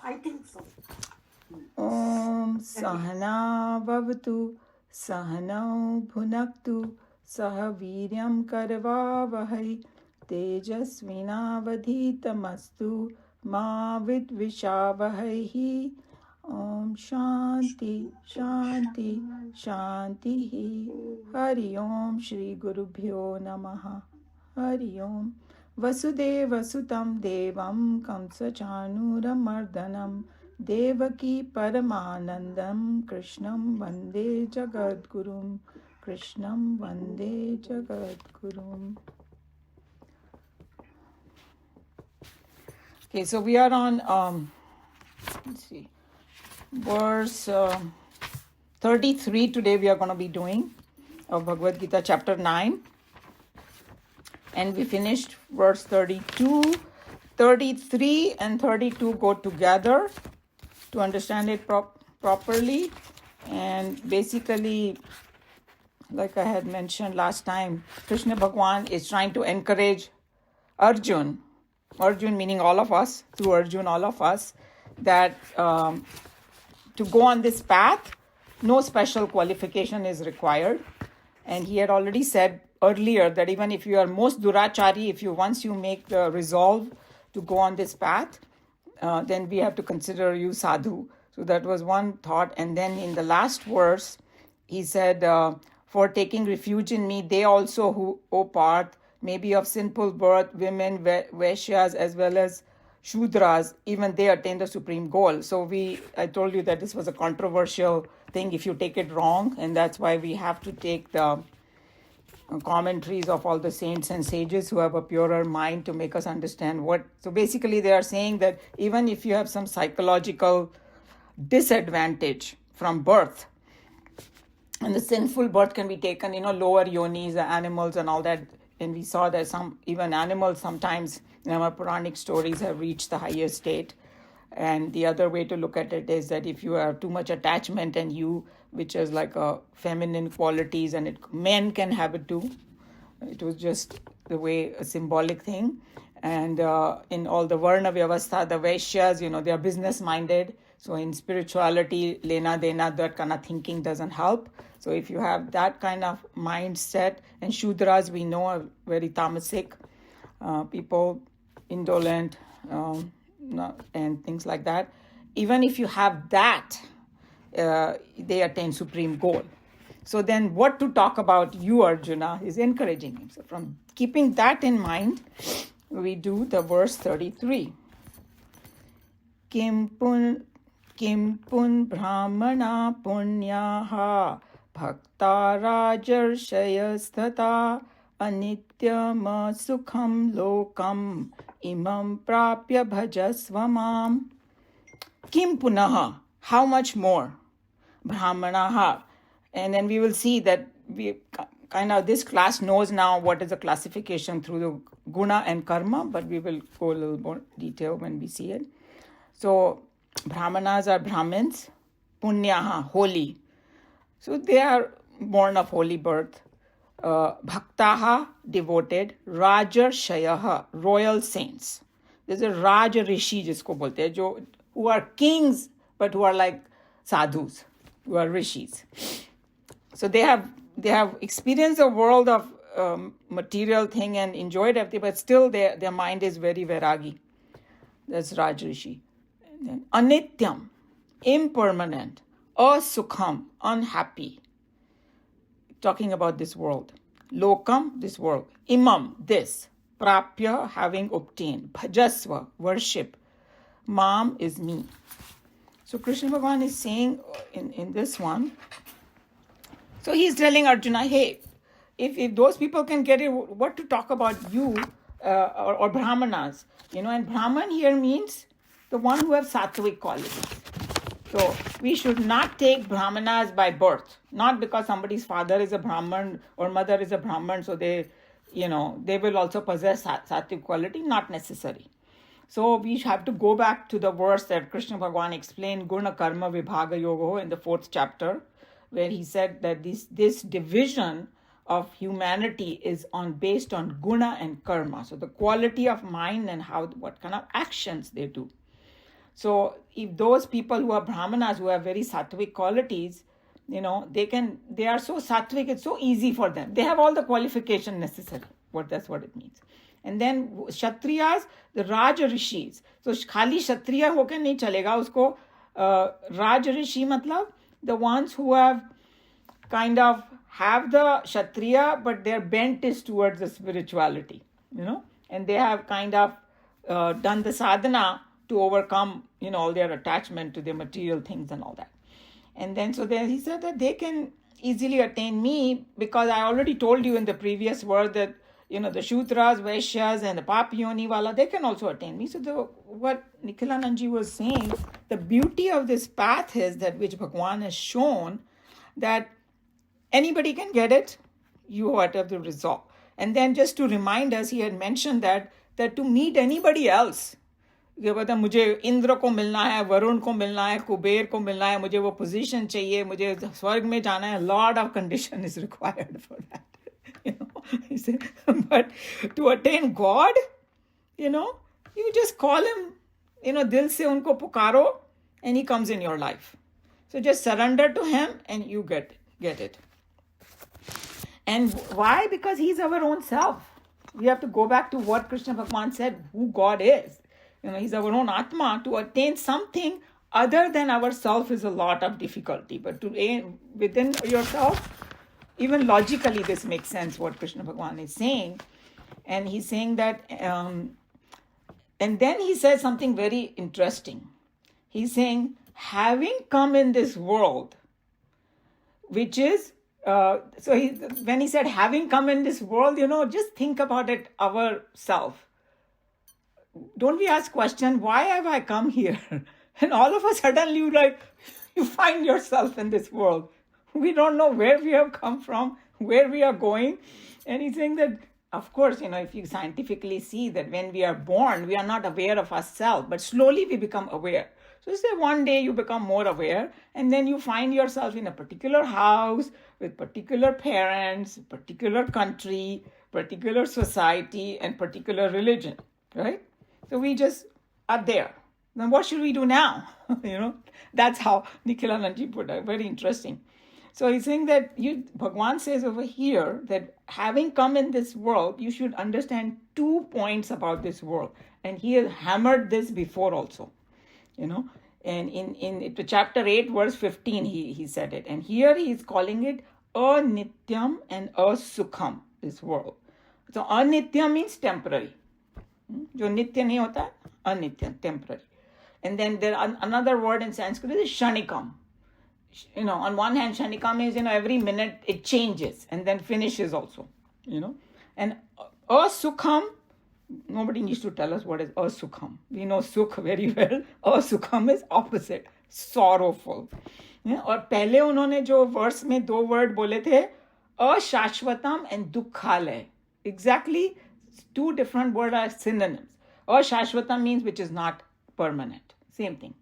I think so. Om Sahana Bhavatu Sahanau Bhunaktu Sahaviryam Karvavahai Tejasvinavadhitamastu Ma Vidvishavahai. Om Shanti Shanti Shanti. Hari Om Shri Gurubhyo Namaha. Hari Om. Vasudeva Sutam Devam Kamsa Chanuramardanam Devaki Paramanandam Krishnam Vande Jagadgurum. Krishnam Vande Jagadgurum. Okay, so we are on, let's see, verse 33 today we are going to be doing of Bhagavad Geeta Chapter 9. And we finished verse 32. 33 and 32 go together to understand it properly. And basically, like I had mentioned last time, Krishna Bhagwan is trying to encourage Arjuna meaning all of us, through Arjuna, all of us, that to go on this path, no special qualification is required. And he had already said earlier that even if you are most durachari, if you once you make the resolve to go on this path, then we have to consider you sadhu. So that was one thought. And then in the last verse, he said, for taking refuge in me, they also who, O Parth, may be of sinful birth, women, Vaishyas, as well as Shudras, even they attain the supreme goal. So I told you that this was a controversial thing if you take it wrong, and that's why we have to take the commentaries of all the saints and sages who have a purer mind to make us understand what. So basically they are saying that even if you have some psychological disadvantage from birth, and the sinful birth can be taken, lower yonis, the animals and all that. And we saw that some, even animals sometimes in our Puranic stories have reached the higher state. And the other way to look at it is that if you have too much attachment and which is like a feminine qualities, and men can have it too. It was just the way, a symbolic thing. And in all the Varna Vyavastha, the Vaishyas, they are business minded. So in spirituality, lena dena, that kind of thinking doesn't help. So if you have that kind of mindset, and Shudras we know are very tamasik people, indolent, and things like that. Even if you have that, they attain supreme goal. So then what to talk about you, Arjuna, is encouraging him. So from keeping that in mind, we do the verse 33. Kim pun brahmana punyaha bhakta rajarshayastata anityam sukham lokam imam prapya bhajasvamam. Kim punaha, how much more? Brahmanaha. And then we will see that this class knows now what is the classification through the guna and karma, but we will go a little more detail when we see it. So Brahmanas are Brahmins, punyaha, holy. So they are born of holy birth. Bhaktaha, devoted. Rajarshayaha, royal saints. There's a Rajrishi jisko bolte hai, who are kings, but who are like sadhus, who are rishis. So they have experienced the world of material thing and enjoyed everything, but still their mind is very vairagi. That's Rajrishi. And then anityam, impermanent, asukham, unhappy. Talking about this world. Lokam, this world. Imam, this. Prapya, having obtained. Bhajasva, worship. Mam is me. So Krishna Bhagwan is saying in this one, so he's telling Arjuna, hey, if those people can get it, what to talk about you or Brahmanas? And Brahman here means the one who have sattvic qualities. So we should not take Brahmanas by birth, not because somebody's father is a Brahman or mother is a Brahman, so they will also possess sattvic quality, not necessary. So we have to go back to the verse that Krishna Bhagwan explained, Guna Karma Vibhaga Yoga, in the 4th chapter, where he said that this division of humanity is based on guna and karma. So the quality of mind and what kind of actions they do. So if those people who are Brahmanas, who have very sattvic qualities, they are so sattvic, it's so easy for them. They have all the qualification necessary. That's what it means. And then Kshatriyas, the Rajrishis. So khali Kshatriya hoke nahi chalega usko. Rajrishi matlab the ones who have kind of have the Kshatriya, but their bent is towards the spirituality, and they have kind of done the sadhana to overcome, all their attachment to the material things and all that. And then, so then he said that they can easily attain me, because I already told you in the previous word that, the Shudras, Vaishyas, and the Pap Yoni Wala, they can also attain me. So what Nikhilanandji was saying, the beauty of this path is that which Bhagwan has shown, that anybody can get it, you have to resolve. And then just to remind us, he had mentioned that to meet anybody else, ये बता मुझे इंद्र को मिलना है, वरुण को मिलना है, कुबेर को मिलना है, मुझे वो पोजीशन चाहिए, मुझे स्वर्ग में जाना है, lot of condition is required for that. He said, but to attain God, you just call him, dil se unko pukaro, and he comes in your life. So just surrender to him and you get it. And why? Because he's our own self. We have to go back to what Krishna Bhagwan said, who God is. He's our own Atma. To attain something other than ourself is a lot of difficulty. But to aim within yourself, even logically this makes sense what Krishna Bhagwan is saying. And he's saying that, and then he says something very interesting. He's saying, having come in this world, which is, when he said having come in this world, just think about it ourselves. Don't we ask question, why have I come here? And all of a sudden you find yourself in this world. We don't know where we have come from, where we are going. And he's saying that, of course, if you scientifically see that when we are born, we are not aware of ourselves, but slowly we become aware. So say one day you become more aware, and then you find yourself in a particular house with particular parents, particular country, particular society, and particular religion, right? So we just are there. Then what should we do now? That's how Nikhilanandji put it. Very interesting. So he's saying that Bhagwan says over here that having come in this world, you should understand 2 points about this world. And he has hammered this before also, And in chapter 8, verse 15, he said it. And here he is calling it anityam and asukham, this world. So anityam means temporary. जो नित्य नहीं होता है, अनित्य, temporary. And then there another word in Sanskrit is shanikam. On one hand, shanikam is, every minute it changes and then finishes also, And asukham, nobody needs to tell us what is asukham. We know sukh very well. Asukham is opposite, sorrowful. और पहले उन्होंने जो verse में 2 word बोले थे, ashashvatam and dukhalay. Exactly 2 different words are synonyms. Ashashvatam means which is not permanent. Same thing.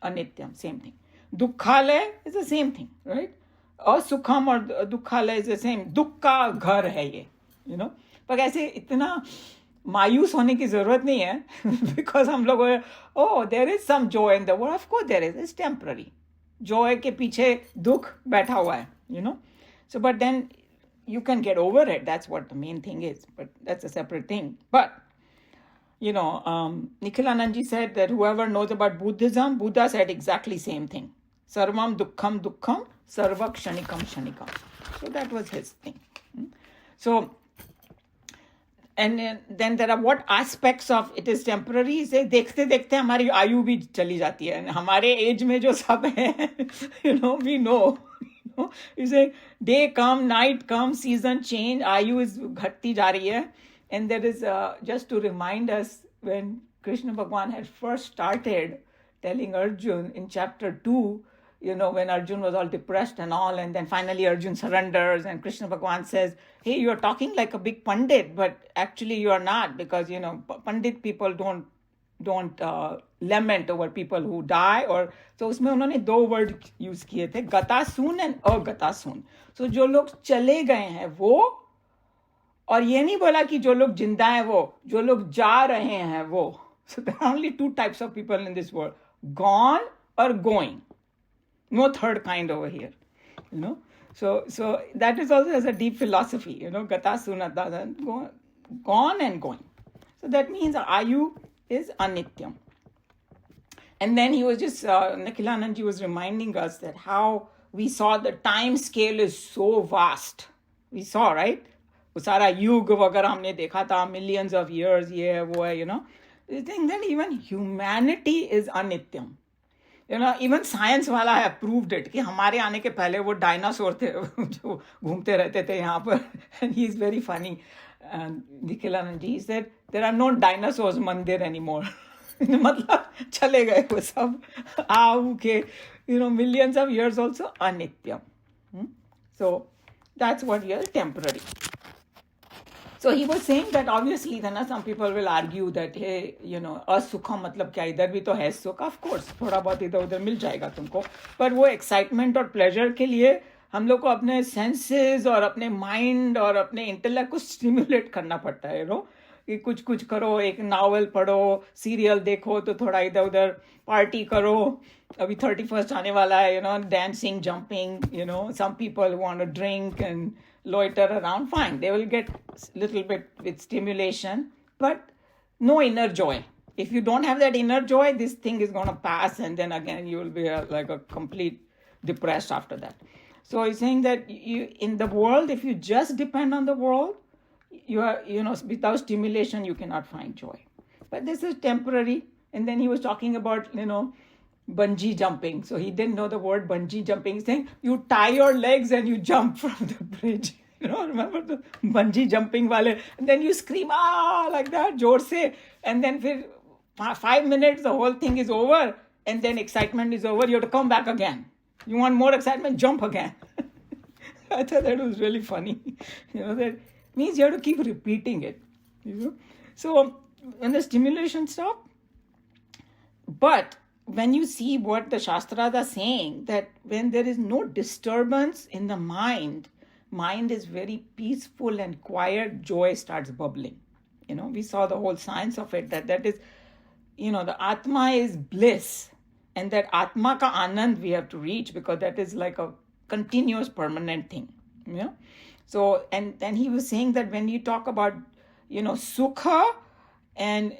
Anityam, same thing. Dukhalay is the same thing, right? Asukham or dukhalay is the same. Dukka ghar hai ye, पर ऐसे इतना मायूस होने की जरूरत नहीं है, because हम लोग there is some joy in the world. Of course there is. It's temporary. Joy के पीछे दुख बैठा हुआ है, So but then you can get over it. That's what the main thing is. But that's a separate thing. But, Nikhilanandji said that whoever knows about Buddhism, Buddha said exactly same thing. Sarvam dukkham dukkham, sarva kshanikam kshanikam. So that was his thing. So, and then there are what aspects of it is temporary. Say, देखते देखते हमारी आयु भी चली जाती है. हमारे age में जो सब है, we know. You say day come, night come, season change, आयु is घटती जा रही है. And there is just to remind us, when Krishna Bhagwan had first started telling Arjuna in chapter 2, when Arjuna was all depressed and all, and then finally Arjuna surrenders, and Krishna Bhagwan says, hey, you're talking like a big pandit, but actually you are not, because pandit people don't lament over people who die. Or so उसमें उन्होंने 2 word use किए थे, गतासून and अगतासून. So जो लोग चले गए हैं वो, और ये नहीं बोला कि जो लोग जिंदा हैं वो, जो लोग जा रहे हैं वो, So there are only two types of people in this world, gone or going. No third kind over here, you know. So that is also as a deep philosophy, you know, gata sunata, gone and going. So that means ayu is anityam. And then he was just, Nikhilanandji was reminding us that how we saw the time scale is so vast. We saw, right? वो सारा युग वगैरह हमने देखा था, millions of years, ये है वो है, you know. You think that even humanity is anityam. You know, even science वाला have proved it कि हमारे आने के पहले वो डायनासोर थे जो घूमते रहते थे यहाँ पर. And he is very funny. Nikhilanandji, he said there are no dinosaurs मंदिर anymore. मतलब चले गए वो सब आऊ के, you know, millions of years also anityam. So that's what is temporary. So he was saying that obviously then some people will argue that, hey, you know, asukha मतलब क्या, इधर भी तो है सुख. Of course थोड़ा बहुत इधर उधर मिल जाएगा तुमको, पर वो एक्साइटमेंट और प्लेजर के लिए हम लोग को अपने सेंसेस और अपने माइंड और अपने इंटेलेक्ट को स्टिमुलेट करना पड़ता है, यू नो, कि कुछ कुछ करो, एक नावल पढ़ो, सीरियल देखो, तो थोड़ा इधर उधर पार्टी करो. अभी 31st आने वाला है, you know, dancing, jumping, you know, some people want to drink and loiter around, fine, they will get little bit with stimulation, but no inner joy. If you don't have that inner joy, this thing is going to pass, and then again you will be like a complete depressed after that. So he's saying that you in the world, if you just depend on the world, you are, you know, without stimulation you cannot find joy. But this is temporary. And then he was talking about, you know, bungee jumping. So he didn't know the word bungee jumping. He's saying you tie your legs and you jump from the bridge. You know, remember the bungee jumping wale? And then you scream, ah, like that, jor se. And then for 5 minutes, the whole thing is over. And then excitement is over. You have to come back again. You want more excitement? Jump again. I thought that was really funny. You know, that means you have to keep repeating it. You know? So when the stimulation stops, but when you see what the Shastras are saying, that when there is no disturbance in the mind is very peaceful and quiet, joy starts bubbling. You know, we saw the whole science of it, that is, you know, the Atma is bliss. And that Atma ka Anand we have to reach, because that is like a continuous permanent thing. You know? So, and then he was saying that when you talk about, you know, Sukha, and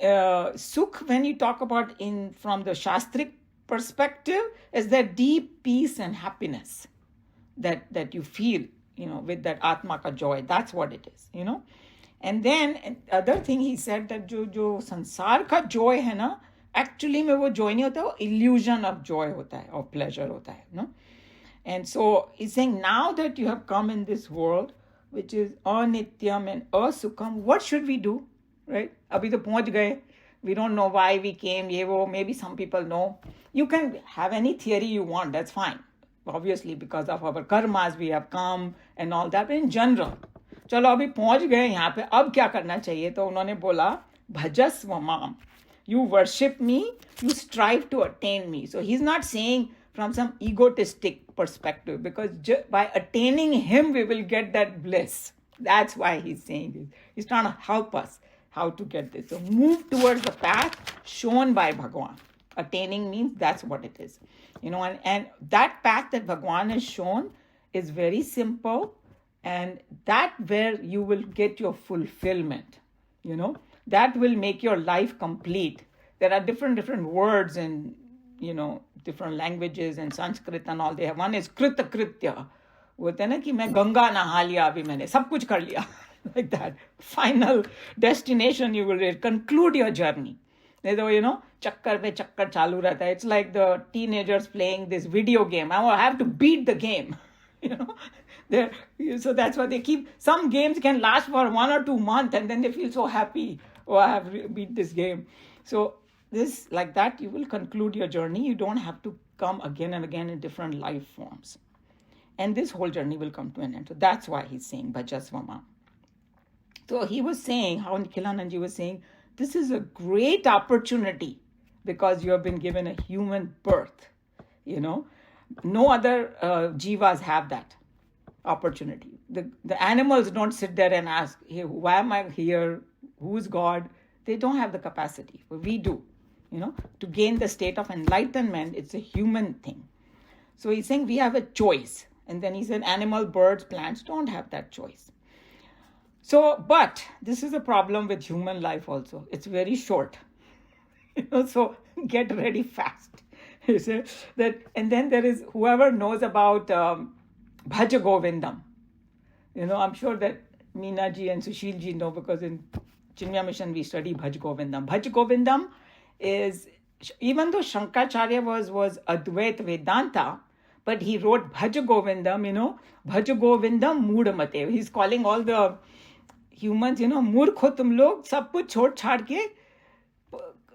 Sukh, when you talk about from the Shastric perspective, is that deep peace and happiness that you feel, you know, with that Atma ka joy. That's what it is, you know. And then other thing he said that jo sansar ka joy hai na, actually mein wo joy nahi hota, wo illusion of joy hota hai, or pleasure hota hai, no. And so he's saying now that you have come in this world, which is anityam and asukham, what should we do? Right? Abhi to pahunch gaye. We don't know why we came, ye wo. Maybe some people know. You can have any theory you want, that's fine. Obviously, because of our karmas, we have come and all that. But in general, चलो अभी पहुंच गए यहाँ पे, अब क्या करना चाहिए? तो उन्होंने बोला, भजस्व माम. You worship me, you strive to attain me. So he's not saying from some egotistic perspective, because by attaining him, we will get that bliss. That's why he's saying this. He's trying to help us how to get this. So move towards the path shown by Bhagwan. Attaining means that's what it is. You know, and that path that Bhagwan has shown is very simple, and that where you will get your fulfillment. You know, that will make your life complete. There are different words in, you know, different languages and Sanskrit and all they have. One is krita kritya. वो होता है ना कि मैं गंगा नहा लिया, अभी मैंने सब कुछ कर लिया. Like that. Final destination, you will conclude your journey. So, you know, chakkar pe chakkar chalu rehta hai. It's like the teenagers playing this video game. I have to beat the game. You know, so that's why they keep. Some games can last for 1 or 2 months, and then they feel so happy. Oh, I have beat this game. So this, like that, you will conclude your journey. You don't have to come again and again in different life forms. And this whole journey will come to an end. So that's why he's saying Bhajasvama. So he was saying, how Nikhilanandji was saying, this is a great opportunity because you have been given a human birth. You know, no other jivas have that opportunity. The animals don't sit there and ask, hey, why am I here? Who's God? They don't have the capacity, but we do. To gain the state of enlightenment, it's a human thing. So he's saying we have a choice. And then he said animal, birds, plants don't have that choice. So, but this is a problem with human life also. It's very short. So get ready fast. He said that, and then there is whoever knows about Bhaja Govindam. I'm sure that Meena ji and Sushil ji know, because in Chinmaya Mission we study Bhaj Govindam. Bhaj Govindam is, even though Shankaracharya was Advait Vedanta, but he wrote Bhaj Govindam, Bhaj Govindam Moodamate. He's calling all the humans, मूर्ख हो तुम लोग, सब कुछ छोड़ छाड़ के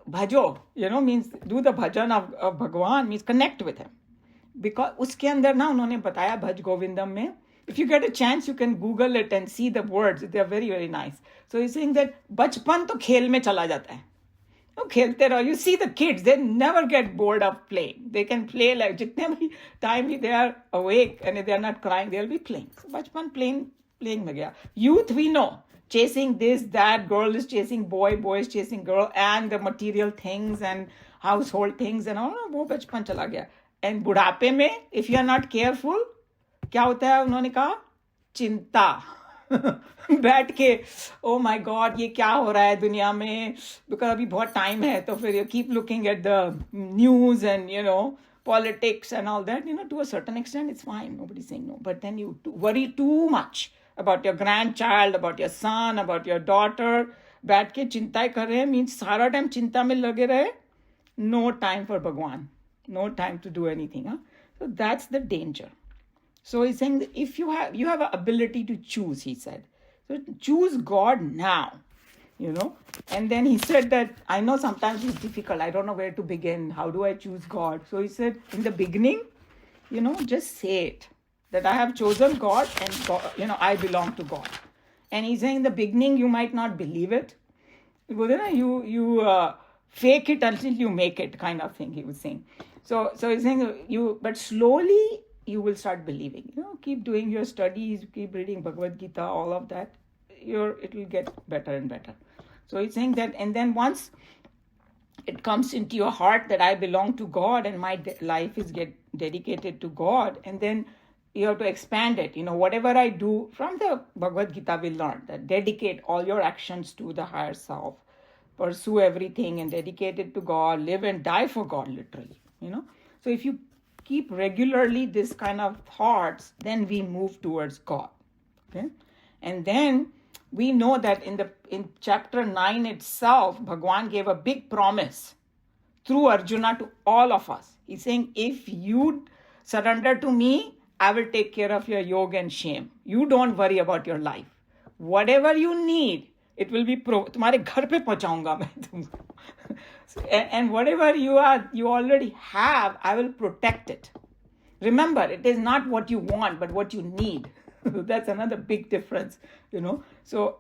भजो, means do the bhajan of Bhagwan, means connect with him. Because उसके अंदर ना उन्होंने बताया भज गोविंदम में, if you get a chance you can Google it and see the words, they are very very nice. So he's saying that बचपन तो खेल में चला जाता है, खेलते रहो. You see the kids, they never get bored of playing. They can play like जितने भी time they are awake and if they are not crying, they'll be playing. So बचपन playing में गया. Youth we know, chasing this, that, girl is chasing boy, boy is chasing girl, and the material things and household things and all, वो बचपन चला गया. And बुढ़ापे में, if you are not careful, क्या होता है उन्होंने कहा, चिंता. बैठ के ओ माय गॉड ये क्या हो रहा है दुनिया में, बिकॉज अभी बहुत टाइम है, तो फिर you keep looking at the news and politics and all that, to a certain extent it's fine, nobody's saying no, but then you worry too much about your grandchild, about your son, about your daughter, बैठ के चिंता कर रहे हैं, means सारा time चिंता में लगे रहे, no time for Bhagwan, no time to do anything. So that's the danger. So he's saying that if you have an ability to choose, he said, so choose God now, and then he said that I know sometimes it's difficult, I don't know where to begin, how do I choose God? So he said in the beginning, just say it, that I have chosen God and God, I belong to God. And he's saying in the beginning you might not believe it, you fake it until you make it, kind of thing he was saying. So he's saying but slowly you will start believing. Keep doing your studies, keep reading Bhagavad Gita, all of that, it will get better and better. So he's saying that, and then once it comes into your heart that I belong to God and my life is dedicated to God, and then you have to expand it. Whatever I do, from the Bhagavad Gita we learn that dedicate all your actions to the higher self, pursue everything and dedicate it to God, live and die for God, literally. So if you keep regularly this kind of thoughts, then we move towards God. Okay, and then we know that in chapter 9 itself, Bhagwan gave a big promise through Arjuna to all of us. He's saying, if you surrender to me, I will take care of your yoga and shame. You don't worry about your life. Whatever you need, it will be तुम्हारे घर पे पहुंचाऊंगा मैं तुमको. And whatever you already have, I will protect it. Remember, it is not what you want, but what you need. That's another big difference, So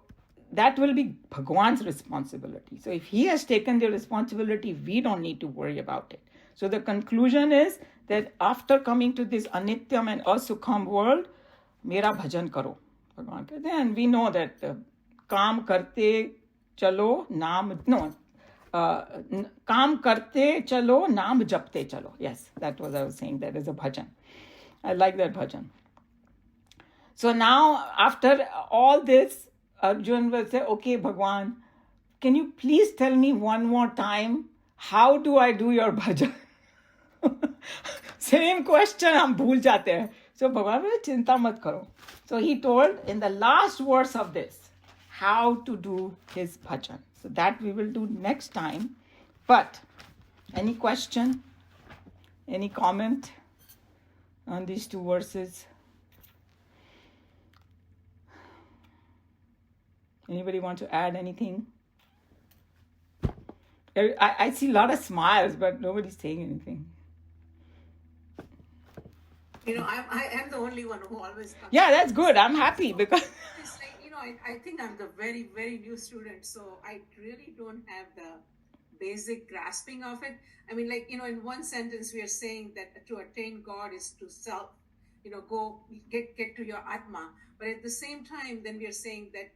that will be Bhagwan's responsibility. So if he has taken the responsibility, we don't need to worry about it. So the conclusion is that after coming to this anityam and asukham world, mera bhajan karo. Bhagwan कहते हैं, and we know that काम करते चलो नाम काम करते चलो नाम जपते चलो. Yes, that was I was saying, that is a bhajan. I like that bhajan. So now, after all this, Arjuna will say, okay, Bhagwan, can you please tell me one more time, how do I do your bhajan? Same question, हम भूल जाते हैं. So Bhagwan will say, चिंता मत करो. So he told in the last verse of this, how to do his bhajan. So that we will do next time. But, any question? Any comment on these two verses? Anybody want to add anything? I see a lot of smiles, but nobody's saying anything. I am the only one who always comes. Yeah, that's good. I'm happy because it's like, I think I'm the very, very new student, so I really don't have the basic grasping of it. I mean, in one sentence we are saying that to attain God is to self, go get to your Atma. But at the same time, then we are saying that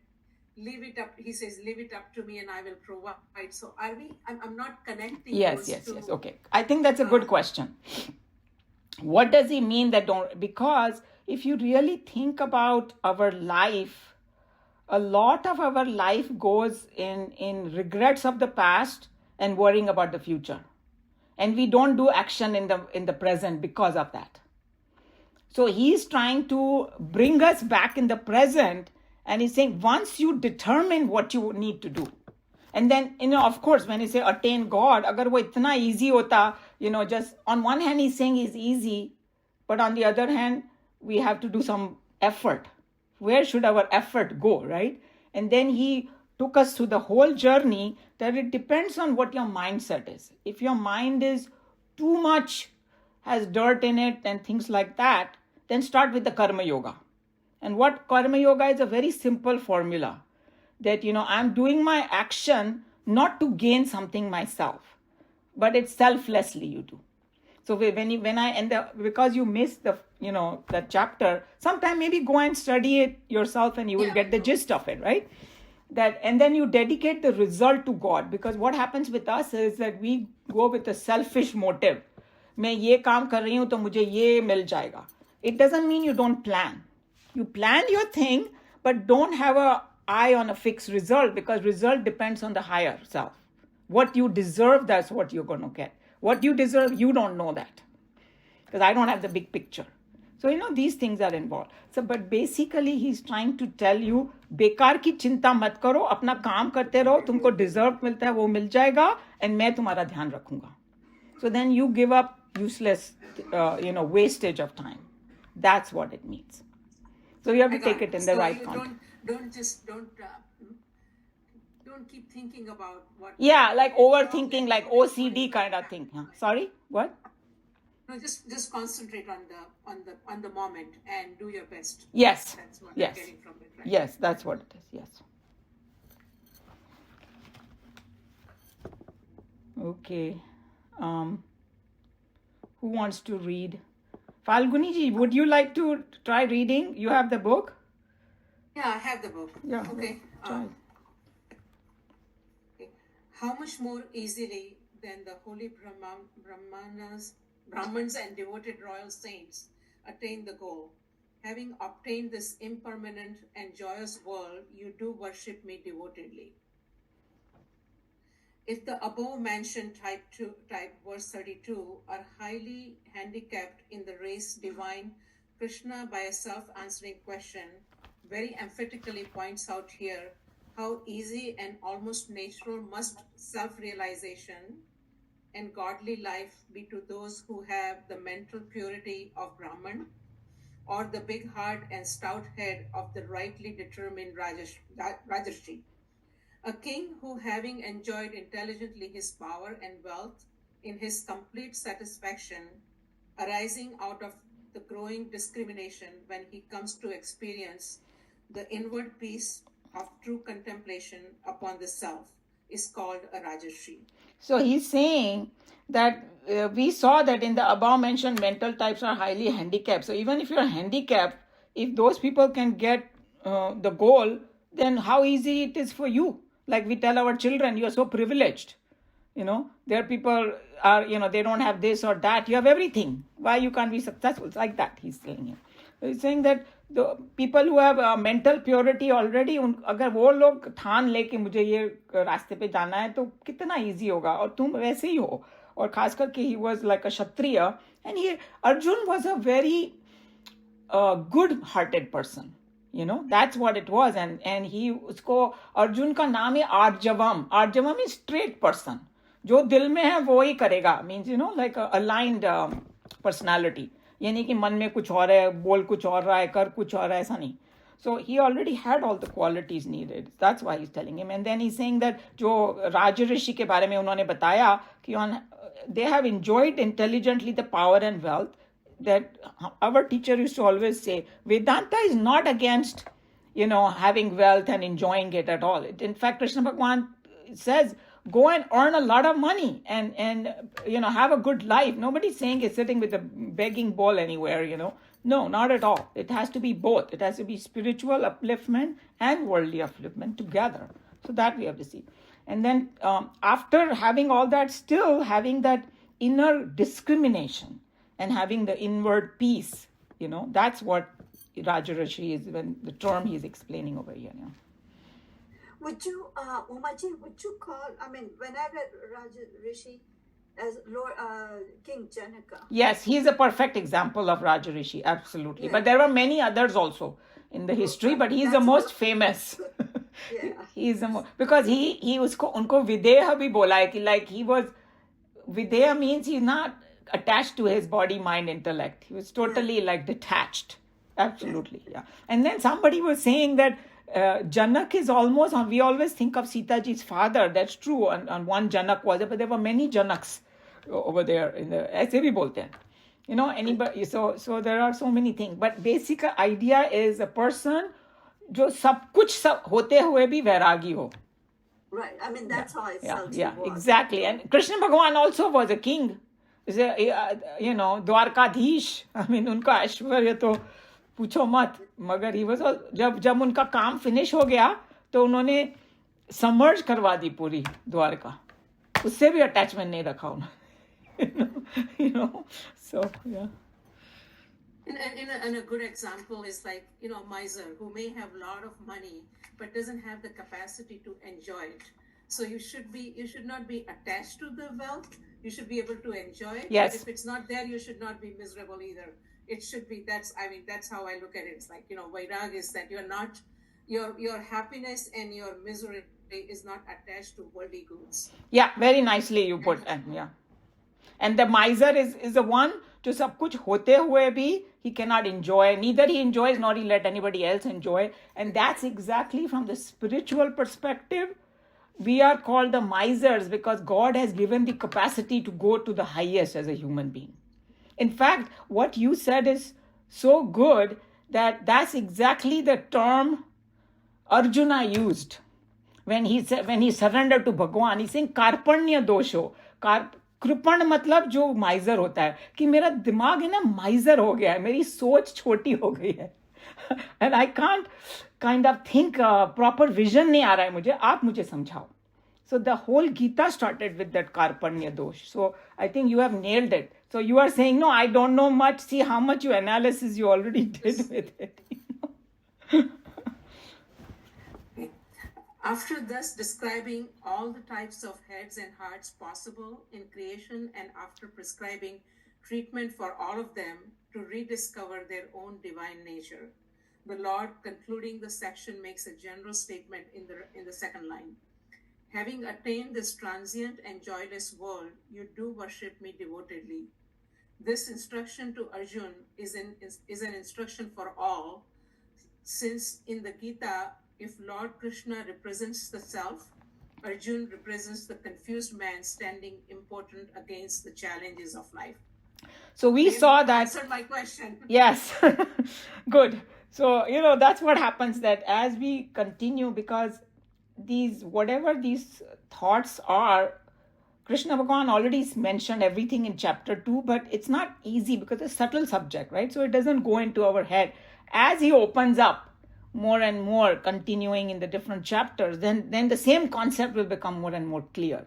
leave it up. He says, leave it up to me and I will provide. So are we, I'm not connecting Yes, those two. okay. I think that's a good question. What does he mean that don't? Because if you really think about our life, a lot of our life goes in regrets of the past and worrying about the future, and we don't do action in the present because of that. So he's trying to bring us back in the present, and he's saying once you determine what you need to do, and then, of course, when he say attain God, agar wo itna easy hota, just on one hand he's saying it's easy, but on the other hand we have to do some effort. Where should our effort go, right? And then he took us through the whole journey that it depends on what your mindset is. If your mind is too much, has dirt in it and things like that, then start with the karma yoga. And what karma yoga is a very simple formula that, I'm doing my action not to gain something myself, but it's selflessly you do. So because you missed that chapter, sometime maybe go and study it yourself and you will get the gist of it, right? And then you dedicate the result to God, because what happens with us is that we go with a selfish motive. मैं ये काम कर रही हूँ तो मुझे ये मिल जाएगा. It doesn't mean you don't plan. You plan your thing, but don't have an eye on a fixed result, because result depends on the higher self. What you deserve, that's what you're going to get. What you deserve, you don't know that, because I don't have the big picture. So, these things are involved. So, but basically he's trying to tell you, बेकार की चिंता मत करो, अपना काम करते रहो, तुमको deserve मिलता है वो मिल जाएगा, and मैं तुम्हारा ध्यान रखूंगा. So then you give up useless, wastage of time. That's what it means. So you have to take it in the right context. Don't keep thinking about what. Yeah, like overthinking, like OCD kind of thing. Huh? Sorry, what? No, just concentrate on the moment and do your best. Yes. That's what you're getting from it, right? Yes, that's what it is. Yes. Okay. Who wants to read? Falguni ji, would you like to try reading? You have the book? Yeah, I have the book. Yeah. Okay. Try. Okay. How much more easily than the holy Brahmans and devoted royal saints attain the goal. Having obtained this impermanent and joyous world, you do worship me devotedly. If the above mentioned type verse 32 are highly handicapped in the race divine, Krishna, by a self-answering question, very emphatically points out here how easy and almost natural must self-realization and godly life be to those who have the mental purity of Brahman, or the big heart and stout head of the rightly determined Rajrishi. A king who, having enjoyed intelligently his power and wealth in his complete satisfaction, arising out of the growing discrimination when he comes to experience the inward peace of true contemplation upon the self, is called a Rajrishi. So he's saying that we saw that in the above mentioned mental types are highly handicapped. So even if you're handicapped, if those people can get the goal, then how easy it is for you. Like we tell our children, you're so privileged. There people are, they don't have this or that. You have everything. Why you can't be successful? It's like that, he's telling him. So he's saying that the people who have mental purity already, अगर वो लोग ठान ले कि मुझे ये रास्ते पे जाना है तो कितना easy होगा. और तुम वैसे ही हो. और खास करके he was like a Kshatriya, and Arjuna was a very good-hearted person. That's what it was. And उसको अर्जुन का नाम है आर्जवम. आर्जवम is straight person. जो दिल में है वो ही करेगा. Means, like a aligned personality. ये नहीं कि मन में कुछ और है, बोल कुछ और रहा है, कर कुछ और है, ऐसा नहीं. So he already had all the qualities needed. That's why he's telling him. And then he's saying that जो Rajrishi के बारे में उन्होंने बताया कि they have enjoyed intelligently the power and wealth. That our teacher used to always say, Vedanta is not against, having wealth and enjoying it at all. In fact, Krishna Bhagwan says, go and earn a lot of money and have a good life. Nobody's saying it's sitting with a begging bowl anywhere, No, not at all. It has to be both. It has to be spiritual upliftment and worldly upliftment together. So that we have to see. And then after having all that, still having that inner discrimination and having the inward peace, that's what Rajrishi is, when the term he's explaining over here. Would you, Umaji, would you call, when I read Rajrishi as Lord King Janaka? Yes, he's a perfect example of Rajrishi, absolutely. Yeah. But there were many others also in the history, but he's the most famous. Yeah. He's the most, because he unko videha bhi bola hai, like he was, videha means he's not attached to his body, mind, intellect. He was totally like detached. Absolutely, yeah. And then somebody was saying that Janak is almost, we always think of Sita ji's father. That's true. And one Janak was there, but there were many Janaks over there in the, aise bhi bolte hain. Anybody, so there are so many things. But basic idea is a person जो सब कुछ होते हुए भी वैरागी हो. Right. That's how I felt. Yeah, exactly. And Krishna Bhagwan also was a king. Dwarkadhish. उनका ऐश्वर्य तो पूछो मत. मगर he was जब उनका काम फिनिश हो गया तो उन्होंने समर्ज करवा दी पूरी द्वारका. उससे भी अटैचमेंट नहीं रखा उन्होंने. So yeah. And a good example is like, a miser who may have a lot of money but doesn't have the capacity to enjoy it. So you should not be attached to the wealth. You should be able to enjoy it. Yes. But if it's not there, you should not be miserable either. It should be, that's how I look at it. It's like, vairag is that you're not, your happiness and your misery is not attached to worldly goods. Yeah, very nicely you put. Yeah. And the miser is the one जो सब कुछ होते हुए भी he cannot enjoy. Neither he enjoys nor he let anybody else enjoy. And that's exactly from the spiritual perspective. We are called the misers because God has given the capacity to go to the highest as a human being. In fact, what you said is so good that that's exactly the term Arjuna used when he surrendered to Bhagwan. He's saying karpanya dosho. कृपण मतलब जो माइजर होता है कि मेरा दिमाग है ना माइजर हो गया है, मेरी सोच छोटी हो गई है and I can't kind of think proper vision नहीं आ रहा है मुझे, आप मुझे समझाओ. So the whole Gita started with that karpanya dosh. So I think you have nailed it. So you are saying, no, I don't know much. See how much you analysis you already did with it. After thus describing all the types of heads and hearts possible in creation, and after prescribing treatment for all of them to rediscover their own divine nature, the Lord, concluding the section, makes a general statement in the second line. Having attained this transient and joyless world, you do worship me devotedly. This instruction to Arjuna is an instruction for all, since in the Gita, if Lord Krishna represents the self, Arjuna represents the confused man standing impotent against the challenges of life. So we saw that. Answered my question. Yes. Good. So, that's what happens, that as we continue, because whatever these thoughts are, Krishna Bhagwan already mentioned everything in chapter 2, but it's not easy because it's a subtle subject, right? So it doesn't go into our head. As he opens up more and more, continuing in the different chapters, then the same concept will become more and more clear,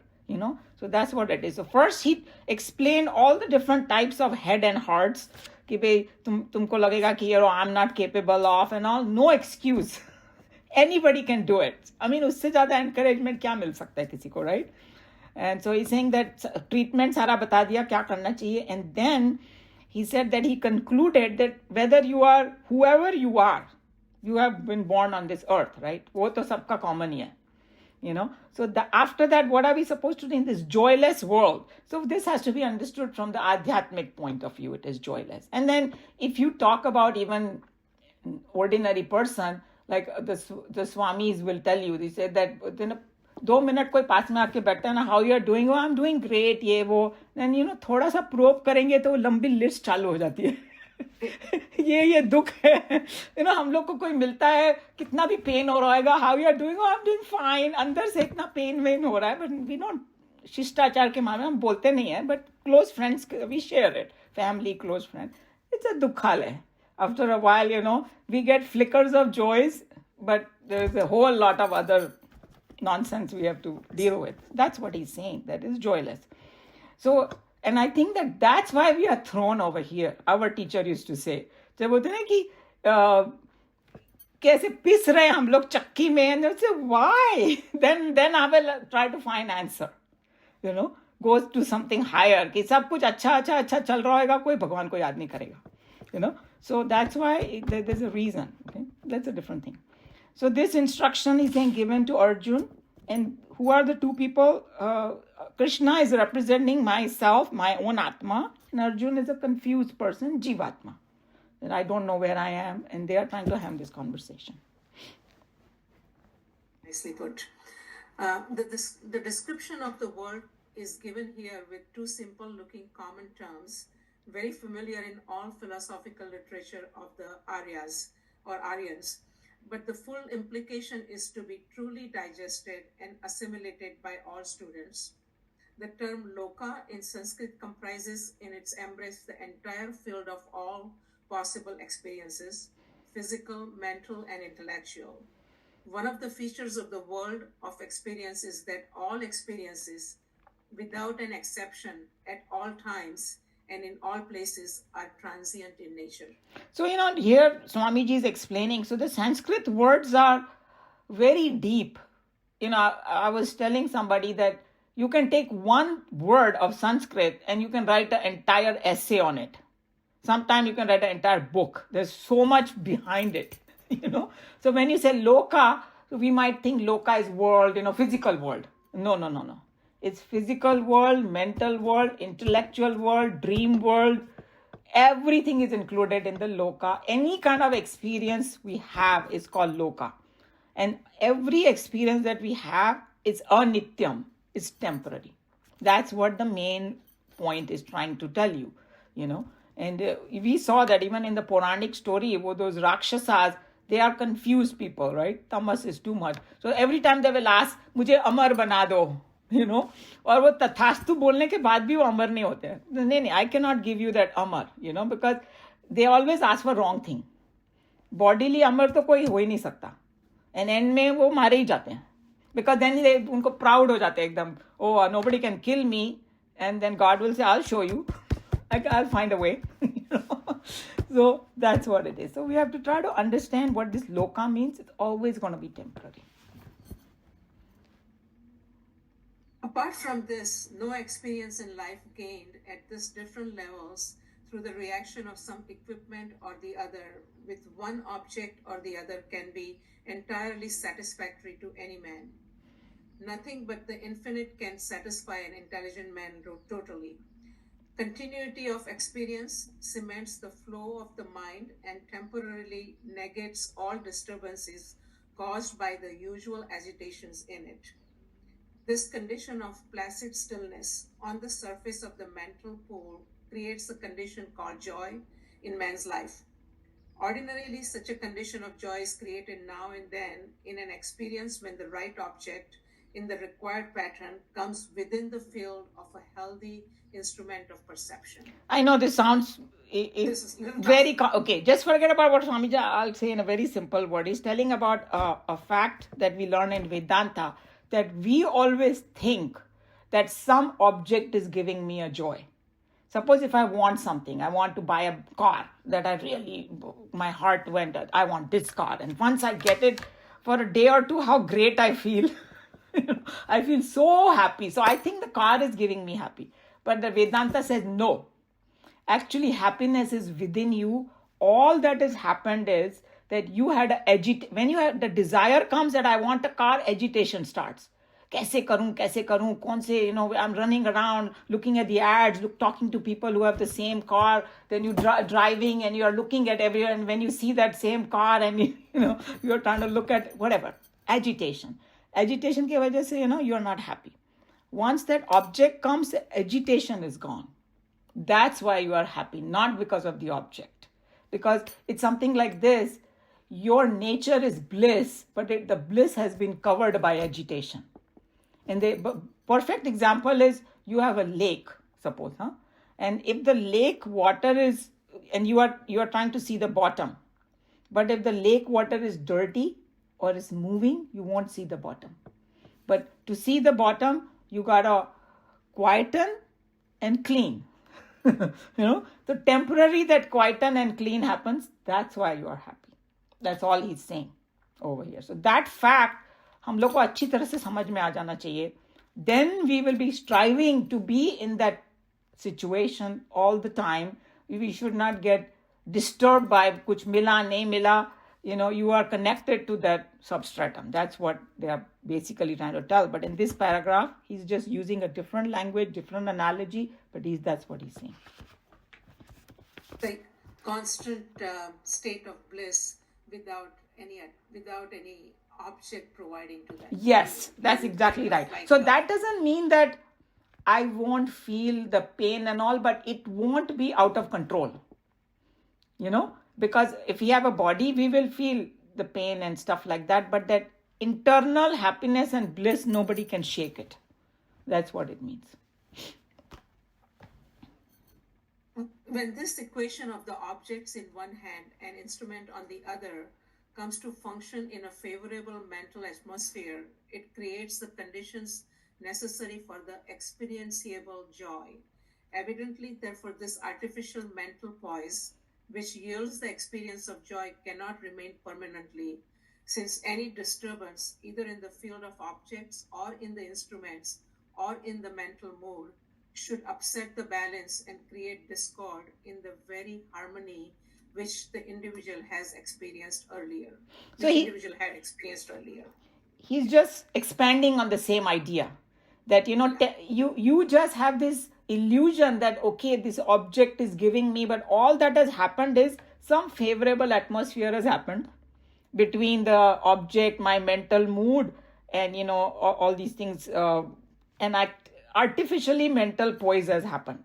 So that's what it is. So first he explained all the different types of head and hearts. कि भाई तुमको लगेगा कि I'm not capable of and all. No excuse. Anybody can do it. उससे ज़्यादा encouragement क्या मिल सकता है किसी को, right? And so he's saying that treatment सारा बता दिया क्या करना चाहिए. And then he said that he concluded that whether you are whoever you are, you have been born on this earth, right? वो तो सबका common ही है, So after that, what are we supposed to do in this joyless world? So this has to be understood from the adhyatmic point of view. It is joyless. And then if you talk about even ordinary person, like the Swamis will tell you, they say that 2 minutes कोई पास में आके बैठता है ना, how you are doing? Oh, I'm doing great, ये वो. Then, थोड़ा सा probe करेंगे तो लंबी list चालू हो जाती है. ये दुख है, हम लोग को कोई मिलता है, कितना भी पेन हो रहा होगा, how you are doing, I am doing fine, अंदर से इतना पेन वेन हो रहा है, बट वी डोंट, शिष्टाचार के मामले में हम बोलते नहीं है, but close friends we share it, family, close friend, it's a दुखालय. After a while, we get flickers of joys, but there's a whole lot of other nonsense we have to deal with. That's what he's saying, that is joyless. So, and I think that's why we are thrown over here. Our teacher used to say, जब बोलते हैं कि कैसे पिस रहे हम लोग चक्की में, and they say, why? Then I will try to find answer. Goes to something higher, कि सब कुछ अच्छा चल रहा होगा, कोई भगवान को याद नहीं करेगा. So that's why there's a reason. Okay? That's a different thing. So this instruction is then given to Arjuna. And who are the two people? Krishna is representing myself, my own Atma. And Arjuna is a confused person, Jivatma. That I don't know where I am. And they are trying to have this conversation. Nicely put. The description of the world is given here with two simple looking common terms, very familiar in all philosophical literature of the Aryas or Aryans, but the full implication is to be truly digested and assimilated by all students. The term Loka in Sanskrit comprises in its embrace the entire field of all possible experiences, physical, mental, and intellectual. One of the features of the world of experience is that all experiences, without an exception, at all times, and in all places, are transient in nature. So, here Swamiji is explaining. So, the Sanskrit words are very deep. I was telling somebody that you can take one word of Sanskrit and you can write an entire essay on it. Sometimes you can write an entire book. There's so much behind it, So, when you say Loka, we might think Loka is world, physical world. No. It's physical world, mental world, intellectual world, dream world. Everything is included in the Loka. Any kind of experience we have is called Loka. And every experience that we have is anityam, is temporary. That's what the main point is trying to tell you, And we saw that even in the Puranic story, those Rakshasas, they are confused people, right? Tamas is too much. So every time they will ask, मुझे अमर बना दो. और वो तथास्तु बोलने के बाद भी वो अमर नहीं होते हैं. नहीं, I cannot give you that Amar, because they always ask for wrong thing. Bodily अमर तो कोई हो ही नहीं सकता. And end में वो मारे ही जाते हैं. Because then उनको proud हो जाते हैं एकदम. Oh, nobody can kill me. And then God will say, I'll show you. I'll find a way. So that's what it is. So we have to try to understand what this Loka means. It's always going to be temporary. Apart from this, no experience in life gained at these different levels through the reaction of some equipment or the other with one object or the other can be entirely satisfactory to any man. Nothing but the infinite can satisfy an intelligent man totally. Continuity of experience cements the flow of the mind and temporarily negates all disturbances caused by the usual agitations in it. This condition of placid stillness on the surface of the mental pool creates a condition called joy in man's life. Ordinarily, such a condition of joy is created now and then in an experience when the right object in the required pattern comes within the field of a healthy instrument of perception. I know this sounds very... Okay, just forget about what Swamiji, I'll say in a very simple word. He's telling about a fact that we learn in Vedanta, that we always think that some object is giving me a joy. Suppose if I want something, I want to buy a car that my heart went, I want this car. And once I get it for a day or two, how great I feel. I feel so happy. So I think the car is giving me happy. But the Vedanta says no. Actually, happiness is within you. All that has happened is that you had when you have the desire comes that I want a car, agitation starts. Kaise karu, kaun se, I'm running around looking at the ads, talking to people who have the same car. Then you driving and you're looking at everyone. And when you see that same car and you're trying to look at whatever, agitation. Agitation ke wajah se, you're not happy. Once that object comes, agitation is gone. That's why you are happy, not because of the object. because it's something like this. Your nature is bliss, but the bliss has been covered by agitation. And the perfect example is you have a lake, suppose, huh? And if the lake water is, and you are trying to see the bottom, but if the lake water is dirty or is moving, you won't see the bottom. But to see the bottom, you gotta quieten and clean. The temporary that quieten and clean happens, that's why you are happy. That's all he's saying over here. So that fact, हम लोग को अच्छी तरह से समझ में आ जाना चाहिए. Then we will be striving to be in that situation all the time. We should not get disturbed by kuch mila, nahi mila. You are connected to that substratum. That's what they are basically trying to tell. But in this paragraph, he's just using a different language, different analogy, but that's what he's saying. The constant state of bliss without any object providing to that. Yes, that's exactly right. So that doesn't mean that I won't feel the pain and all, but it won't be out of control. Because if we have a body, we will feel the pain and stuff like that. But that internal happiness and bliss, nobody can shake it. That's what it means. When this equation of the objects in one hand and instrument on the other comes to function in a favorable mental atmosphere, it creates the conditions necessary for the experienceable joy. Evidently, therefore, this artificial mental poise, which yields the experience of joy, cannot remain permanently, since any disturbance, either in the field of objects or in the instruments or in the mental mood, should upset the balance and create discord in the very harmony which the individual has experienced earlier. He's just expanding on the same idea that, you just have this illusion that, okay, this object is giving me, but all that has happened is some favorable atmosphere has happened between the object, my mental mood, and, all these things. And artificially mental poise has happened.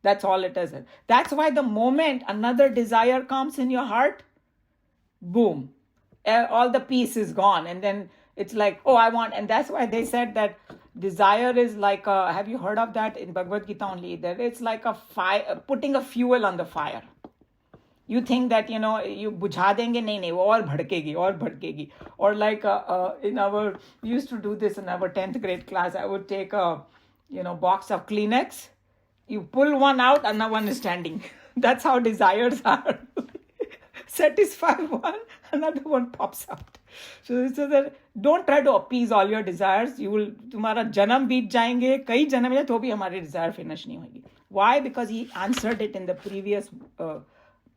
That's all it is. That's why the moment another desire comes in your heart, boom, all the peace is gone. And then it's like, oh, I want. And that's why they said that desire is like have you heard of that in Bhagavad Gita only? That it's like a fire, putting a fuel on the fire. You think that, you bujha denge, nahi, wo aur bhadkegi. Or like we used to do this in our 10th grade class. I would take a, box of Kleenex. You pull one out, another one is standing. That's how desires are. Satisfy one, another one pops out. So that don't try to appease all your desires. तुम्हारा जन्म बीत जाएंगे, कई जन्म है तो भी हमारे desire finish नहीं होगी. Why? Because he answered it in the previous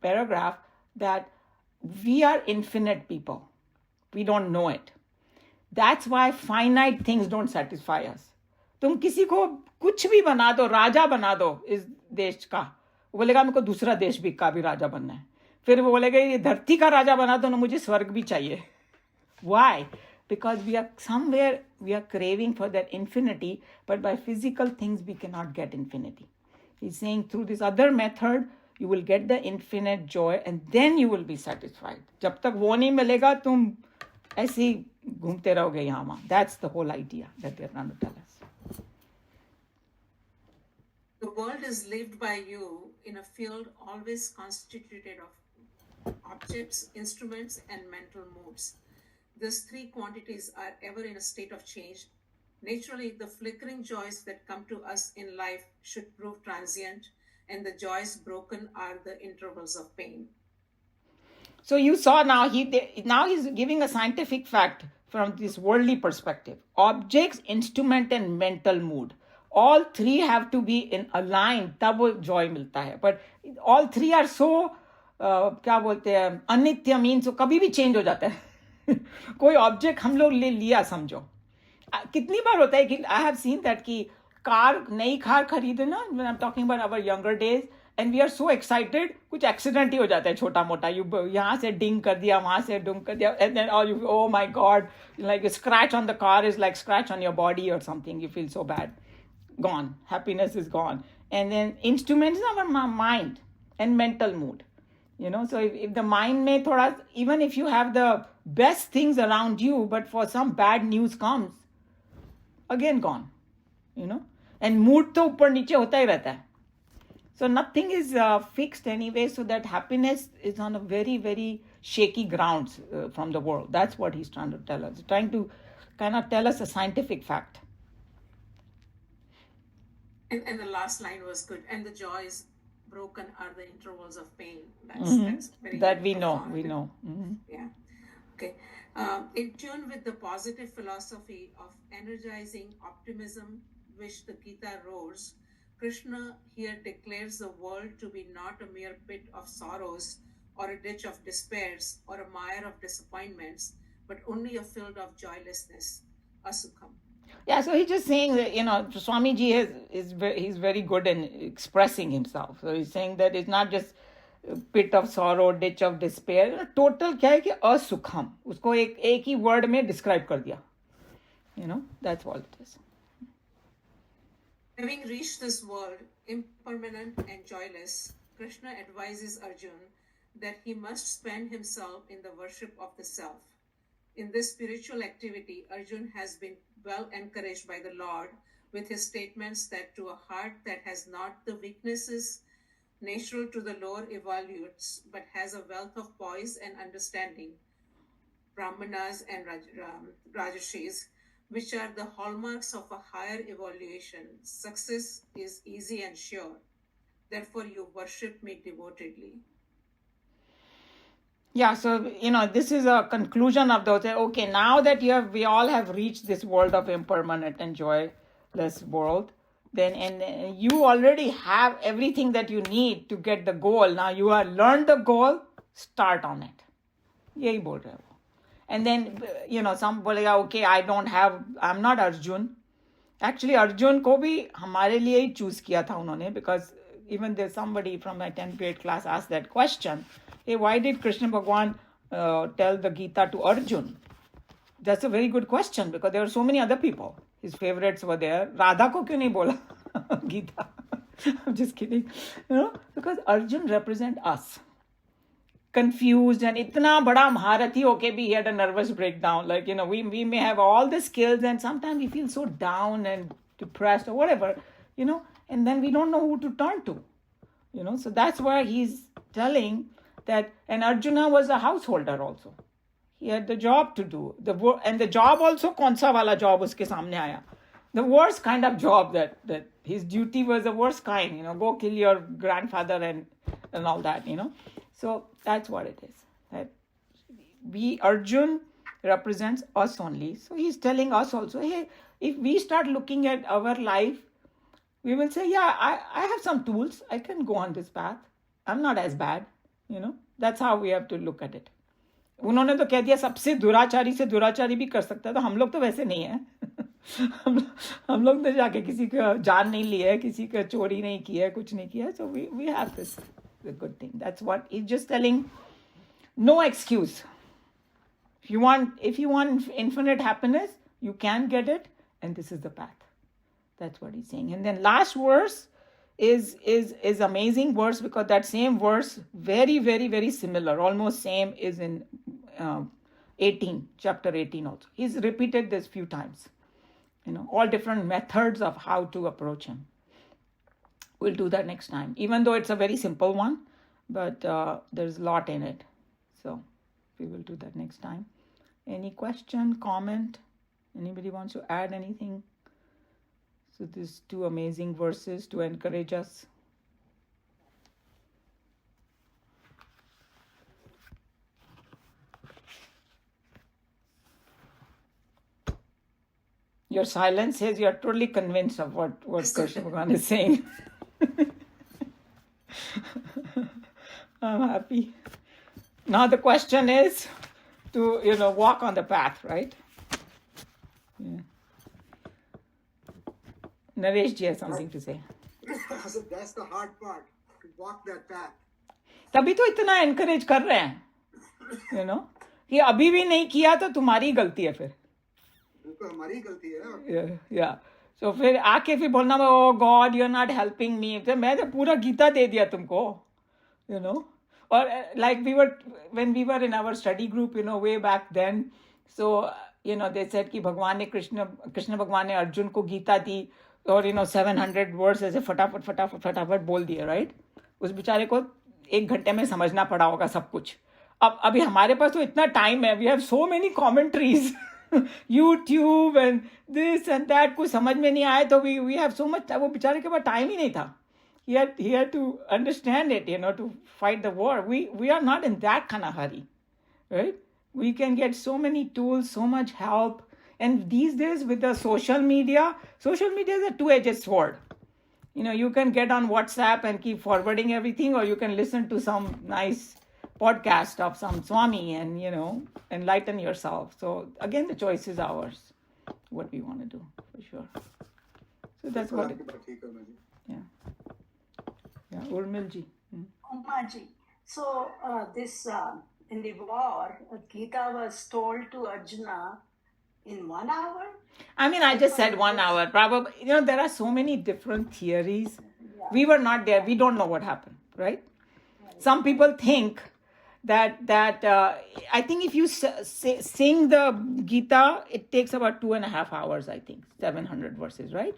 paragraph that we are infinite people. We don't know it. That's why finite things don't satisfy us. तुम किसी को कुछ भी बना दो, राजा बना दो इस देश का, वो बोलेगा मेरे को दूसरा देश भी का भी राजा बनना है. फिर वो बोलेगा ये धरती का राजा बना दो ना, मुझे स्वर्ग भी चाहिए. Why? Because we are craving for that infinity, but by physical things we cannot get infinity. He's saying through this other method, you will get the infinite joy and then you will be satisfied. जब तक वो नहीं मिलेगा तुम ऐसे ही घूमते रहोगे यहाँ वहाँ. That's the whole idea that they're trying to tell us. The world is lived by you in a field always constituted of objects, instruments, and mental moods. These three quantities are ever in a state of change. Naturally, the flickering joys that come to us in life should prove transient, and the joys broken are the intervals of pain. So you saw now he's giving a scientific fact from this worldly perspective. Objects, instrument, and mental mood. All three have to be in aligned, तब वो joy मिलता है. But all three are so क्या बोलते हैं, अनित्य means कभी भी change हो जाता है. कोई object हम लोग ले लिया समझो. कितनी बार होता है कि I have seen that कि कार नई कार खरीदे ना, when I'm talking about our younger days, and we are so excited, कुछ accident ही हो जाता है छोटा मोटा. यहाँ से ding कर दिया, वहाँ से ding कर दिया, and then oh my God, like a scratch on the car is like scratch on your body or something. You feel so bad. Gone. Happiness is gone. And then instruments are our mind and mental mood. So if the mind may thoda, even if you have the best things around you, but for some bad news comes, again gone, and mood to upar niche hota hi rehta hai. So nothing is fixed anyway, so that happiness is on a very, very shaky grounds from the world. That's what he's trying to tell us. He's trying to kind of tell us a scientific fact. And the last line was good. And the joys broken are the intervals of pain. That's very That we know, profound. Mm-hmm. Yeah. Okay. In tune with the positive philosophy of energizing optimism, which the Gita roars, Krishna here declares the world to be not a mere pit of sorrows or a ditch of despairs or a mire of disappointments, but only a field of joylessness, asukham. Yeah, so he's just saying that, Swamiji he's very good in expressing himself. So he's saying that it's not just pit of sorrow, ditch of despair. Total क्या है कि असुखम. उसको एक ही word में describe कर दिया. That's all it is. Having reached this world, impermanent and joyless, Krishna advises Arjuna that he must spend himself in the worship of the self. In this spiritual activity, Arjuna has been well encouraged by the Lord with his statements that to a heart that has not the weaknesses natural to the lower evolutes, but has a wealth of poise and understanding, Brahmanas and Rajrishis, which are the hallmarks of a higher evolution, success is easy and sure. Therefore, you worship me devotedly. Yeah, so, this is a conclusion of those. Okay, now that we all have reached this world of impermanent and joyless world, then and you already have everything that you need to get the goal. Now you have learned the goal, start on it. Yahi bol rahe ho. And then, some bolega, okay, I'm not Arjun. Actually, Arjun ko bhi hamare liye hi choose kiya tha unhone, because even there's somebody from my 10th grade class asked that question. Hey, why did Krishna Bhagwan tell the Gita to Arjun? That's a very good question, because there are so many other people. His favorites were there. Radha ko kyun nahi bola Gita? I'm just kidding. Because Arjun represent us. Confused and itna bada maharathi hoke bhi he had a nervous breakdown. Like, we may have all the skills and sometimes we feel so down and depressed or whatever, and then we don't know who to turn to. So that's why he's telling that, and Arjuna was a householder also. He had the job to do. And the job also, kaunsa wala job uske samne aaya. The worst kind of job that his duty was the worst kind, go kill your grandfather and all that, So that's what it is. That Arjun represents us only. So he's telling us also, hey, if we start looking at our life, we will say, yeah, I have some tools. I can go on this path. I'm not as bad. That's how we have to look at it. उन्होंने तो कह दिया सबसे दुराचारी से दुराचारी भी कर सकता है, तो हम लोग तो वैसे नहीं है. हम लोग तो जाके किसी का जान नहीं लिया है, किसी का चोरी नहीं किया है, कुछ नहीं किया है. So we have this, the good thing. That's what he's just telling. No excuse. If you want infinite happiness, you can get it, and this is the path. That's what he's saying. And then last verse is amazing verse, because that same verse, very, very, very similar, almost same, is in chapter 18 also. He's repeated this few times. All different methods of how to approach him. We'll do that next time. Even though it's a very simple one, but there's a lot in it. So we will do that next time. Any question, comment? Anybody wants to add anything? So these two amazing verses to encourage us. Your silence says you're totally convinced of what Krishna Bhagwan is saying. I'm happy. Now the question is to, walk on the path, right? Yeah. Naresh ji has something to say. So that's the hard part. To walk that path. तभी तो इतना encourage कर रहे हैं, कि अभी भी नहीं किया तो तुम्हारी गलती है फिर. तो हमारी गलती है ना. Yeah. So फिर आके फिर बोलना, oh God, you're not helping me. तो मैं तो पूरा गीता दे दिया तुमको, or like when we were in our study group, way back then. So, they said कि भगवान ने कृष्ण भगवान ने अर्जुन को गीता दी और 700 वर्ड्स ऐसे फटाफट फटाफट फटाफट बोल दिए, राइट? उस बेचारे को 1 घंटे में समझना पड़ा होगा सब कुछ. अब अभी हमारे पास तो इतना टाइम है, we have so many commentaries, YouTube and this and that, कुछ समझ में नहीं आए तो वी हैव सो मच. वो बेचारे के पास टाइम ही नहीं था. He had to understand it, to fight the war. We are not in that kind of hurry, right? We can get so many tools, so much help. And these days with the social media is a two-edged sword. You can get on WhatsApp and keep forwarding everything, or you can listen to some nice podcast of some Swami and, enlighten yourself. So again, the choice is ours, what we want to do, for sure. So that's what it, yeah. Yeah, Urmil ji. Umaji. So this in the war, Gita was told to Arjuna in 1 hour. I mean, I just said 1 hour. Probably, there are so many different theories. Yeah. We were not there. We don't know what happened, right? Some people think that I think if you sing the Gita, it takes about 2.5 hours. I think 700 verses, right?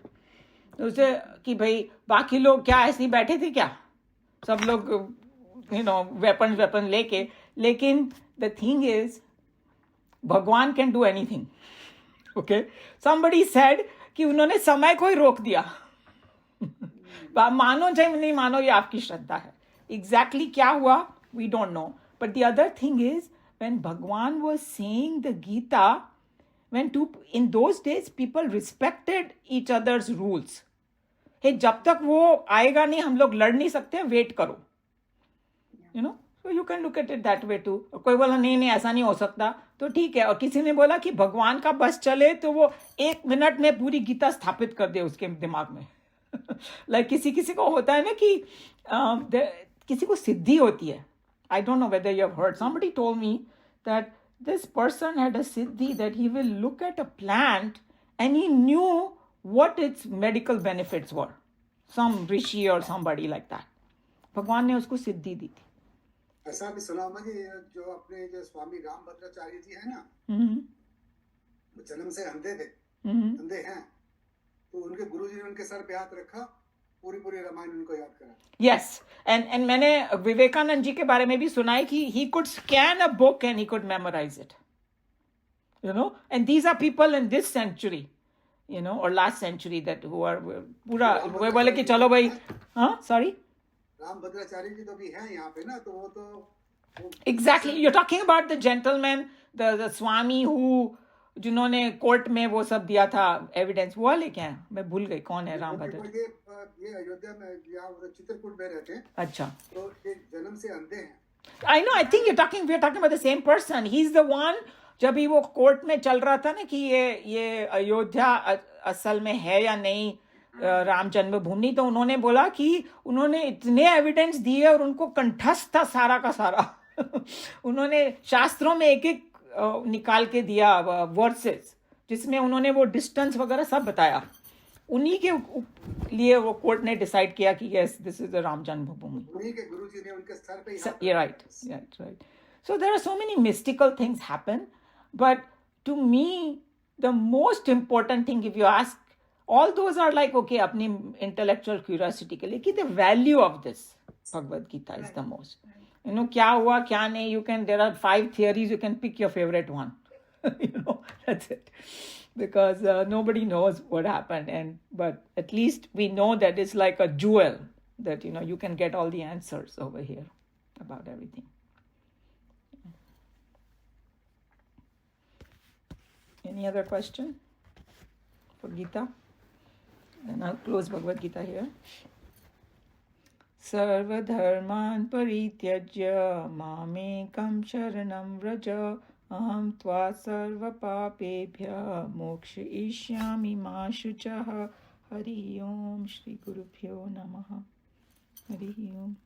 तो उसे कि भाई बाकी लोग क्या ऐसे ही बैठे थे क्या, सब लोग वेपन लेके. लेकिन द थिंग इज भगवान can do anything. Okay, somebody said कि उन्होंने समय को ही रोक दिया. मानो चाहे नहीं मानो, ये आपकी श्रद्धा है. एग्जैक्टली क्या हुआ we don't know. But the other thing is when Bhagwan was saying the Gita, in those days people respected each other's rules. Hey, जब तक वो आएगा नहीं हम लोग लड़ नहीं सकते, वेट करो. So you can look at it that way too. कोई बोला नहीं ऐसा नहीं हो सकता, तो ठीक है. और किसी ने बोला कि भगवान का बस चले तो वो 1 मिनट में पूरी गीता स्थापित कर दे उसके दिमाग में. लाइक किसी को होता है ना कि किसी को सिद्धि होती है. I don't know whether you have heard. Somebody told me that this person had a siddhi that he will look at a plant and he knew what its medical benefits were. Some rishi or somebody like that. भगवान ने उसको सिद्धि दी थी. ऐसा भी सुना होगा कि जो अपने जो स्वामी रामभद्राचार्य जी है ना, वो जन्म से अंधे थे, अंधे हैं, तो उनके गुरुजी ने उनके सर पे हाथ रखा, पूरी रामायण उनको याद करा. Yes, and मैंने विवेकानंद जी के बारे में भी सुना है कि he could scan a book and he could memorize it. And these are people in this century, or last century that who are पूरा वो बोले कि चलो भाई, sorry. रामभद्राचार्य जी तो भी हैं यहाँ पे ना, तो वो तो exactly you're talking about the gentleman, the Swami who जिन्होंने कोर्ट में वो सब दिया था एविडेंस, वो वाले क्या है, मैं भूल गई कौन है रामभद्र. ये अयोध्या में या चित्रकूट में रहते हैं. अच्छा, तो ये जन्म से अंधे हैं. I know, I think we're talking about the same person. He's the one. जब भी वो कोर्ट में चल रहा था ना कि ये अयोध्या असल में है या नहीं राम जन्मभूमि, तो उन्होंने बोला कि उन्होंने इतने एविडेंस दिए और उनको कंठस्थ था सारा का सारा. उन्होंने शास्त्रों में एक निकाल के दिया वर्सेस, जिसमें उन्होंने वो डिस्टेंस वगैरह सब बताया. उन्हीं के लिए वो कोर्ट ने डिसाइड किया कि yes this is the Ram जन्मभूमि. उन्हीं के गुरुजी ने उनके सर पे You're right. So there are so many mystical things happen, but to me the most important thing, if you ask, all those are like okay अपनी intellectual curiosity के लिए, कि the value of this Bhagavad Gita is the most. क्या हुआ क्या नहीं, there are 5 theories, you can pick your favorite one. That's it. Because nobody knows what happened, but at least we know that it's like a jewel that you can get all the answers over here about everything. Any other question for Gita? Then I'll close Bhagavad Gita here. Sarva dharman parityajya mamekam sharanam vraja aham tva sarva papebhya mokshayishyami ma shuchah. Hari Om Shri Gurubhyo Namaha. Hari Om.